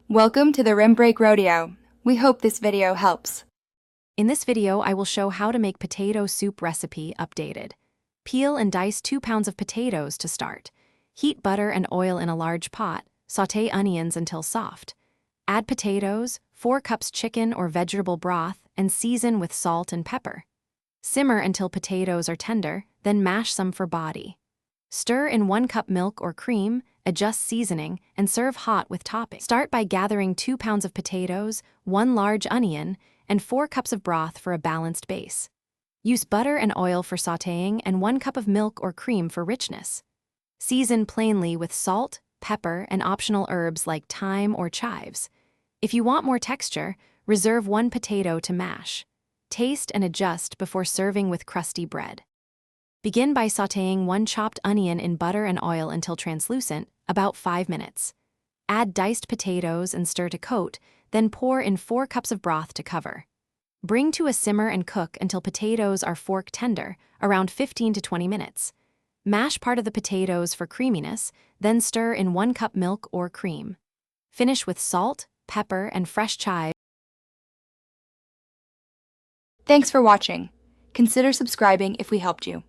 Welcome to the Rim Break Rodeo. We hope this video helps. In this video, I will show how to make potato soup recipe updated. Peel and dice 2 pounds of potatoes to start. Heat butter and oil in a large pot. Sauté onions until soft. Add potatoes, 4 cups chicken or vegetable broth, and season with salt and pepper. Simmer until potatoes are tender, then mash some for body. Stir in 1 cup milk or cream, adjust seasoning, and serve hot with toppings. Start by gathering 2 pounds of potatoes, 1 large onion, and 4 cups of broth for a balanced base. Use butter and oil for sautéing and 1 cup of milk or cream for richness. Season plainly with salt, pepper, and optional herbs like thyme or chives. If you want more texture, reserve 1 potato to mash. Taste and adjust before serving with crusty bread. Begin by sautéing 1 chopped onion in butter and oil until translucent, about 5 minutes. Add diced potatoes and stir to coat, then pour in 4 cups of broth to cover. Bring to a simmer and cook until potatoes are fork tender, around 15 to 20 minutes. Mash part of the potatoes for creaminess, then stir in 1 cup milk or cream. Finish with salt, pepper, and fresh chives. Thanks for watching. Consider subscribing if we helped you.